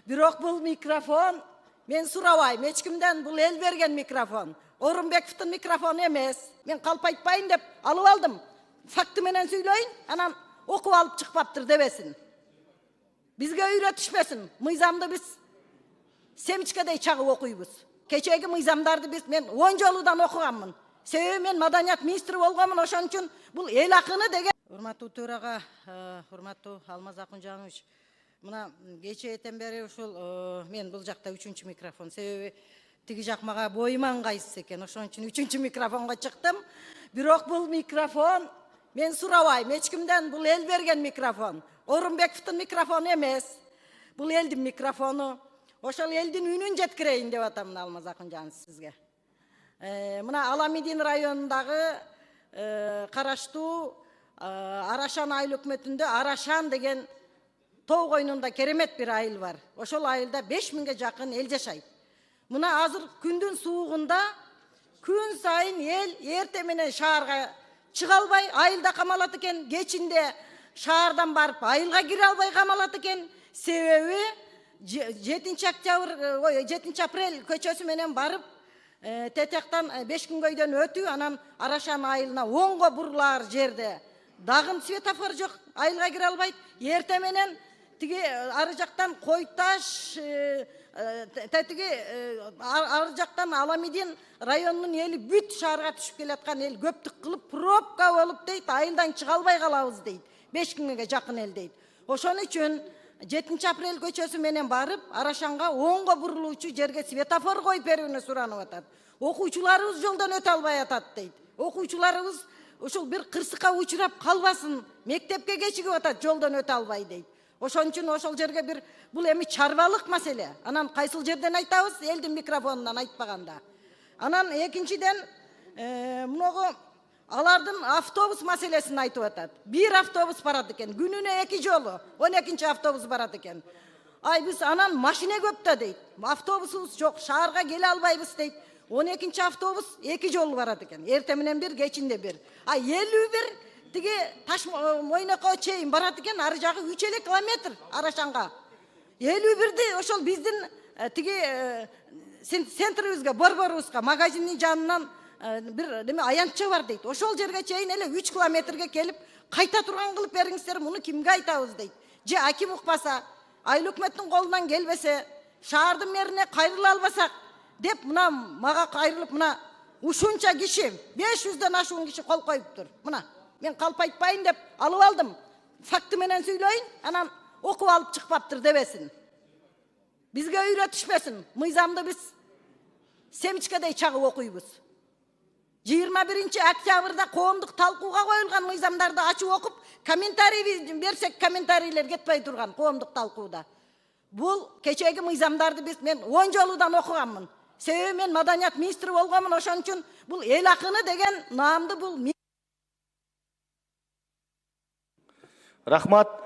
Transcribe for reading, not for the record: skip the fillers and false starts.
Бирок бул микрофон мен сурабайм. Эч кимден бул эл берген микрофон. Орунбековдун микрофону эмес. Мен калп айтпайын деп алып алдым. Факты менен сүйлөйүн, анан окуп алып чыкпаптыр дебесин. Бизге үйрөтүшпесин. Мыйзамды биз семчкедей чагып окуйбуз. Кечеги мыйзамдарды мен 10 жолудан окуганмын. Себеби мен маданият министри болгонмун, ошон үчүн бул эл акыны деген. Урматтуу төрага, урматтуу Алмаз Акунжанович, мына кечээден бери ушул мен бул жакта 3-чү микрофон. Себеби тиги жак мага боюма ыңгайсыз экен. Ошон үчүн 3-чү микрофонго чыктым. Бирок бул микрофон мен сурабайм. Эч кимден бул эл берген микрофон. Орунбековдун микрофону эмес. Бул элдин микрофону. Ошол элдин үнүн жеткирейин деп атам Алмаз Акунжанов сизге. Мына Аламидин районундагы караштуу Арашан айыл өкмөтүндө Арашан деген тоо койнунда керемет бир айыл бар. Ошол айылда 5000ге жакын эл жашайт. Мына азыр күндүн суугунда күн сайын эл эрте менен шаарга чыга албай айылда камалат экен, кечинде шаардан барып айылга кире албай камалат экен. Себеби 7 апрель көчөсү менен барып Тетектан 5 күнгөйдөн өтүү, анан Арашан айылына оңго бурулар жерде дагы светофор жок, айылга кире албайт. Эрте менен тиги ары жактан Койташ, тетиги ары жактан Аламидин районунун эли бүт шаарга түшүп келаткан эл көптүк кылып пробка болуп дейт, айылдан чыга албай калабыз дейт. 5 күнгө жакын эл дейт. Ошон үчүн 7 апрель көчөсү менен барып Арашанга оңго бурулуучу жерге светофор коюп берүүнү суранып атат. Окуучуларыбыз жолдон өтө албай атат дейт. Окуучуларыбыз ушул бир кырсыкка учурап калбасын, мектепке кечигип атат, жолдон өтө албай дейт. Ошон үчүн ошол жерге бир бул эми чарбалык маселе. Анан кайсыл жерден айтабыз? Элдин микрофонунан айтпаганда. Анан экинчиден муногу алардын автобус маселесин айтып атат. Бир автобус барат экен, күнүнө 2 жолу 12-чи автобус барат экен. Ай биз анан машина көп да дейт. Автобусубуз жок, шаарга келе албайбыз дейт. 12-чи автобус 2 жолу барат экен. Эрте менен бир, кечинде бир. 51 тиги Таш Мойнокко чейин барат экен, ары жагы 3 километр Арашанга. 51-ди ошол биздин тиги центрибизге, борборубузга, магазиндин жанынан бир неме аянтча бар дейт. Ошол жерге чейин эле 3 километрге келип, кайта турган кылып бериңиздер, муну кимге айтабыз дейт. Же аким укпаса, айыл өкмөттүн колунан келбесе, шаардын мэрине кайрыла албасак деп мына мага кайрылып, мына ушунча киши, 500дөн ашуун киши кол коюптур. Мына мен калп айтпайын деп алып алдым. Факты менен сүйлөйүн, анан окуп алып чыкпаптыр дебесин. Бизге үйрөтүшпесин. Мыйзамды биз семчкедей чагып окуйбуз. 21 октябрда коомдук талкууга коюлган мыйзамдарды ачып окуп, комментарий берсек, комментарийлер кетпей турган коомдук талкууда. Бул кечеги мыйзамдарды мен 10 жолудан окуганмын. Себеби мен маданият министри болгонмун, ошон үчүн бул эл акыны деген наамды бул. Рахмат.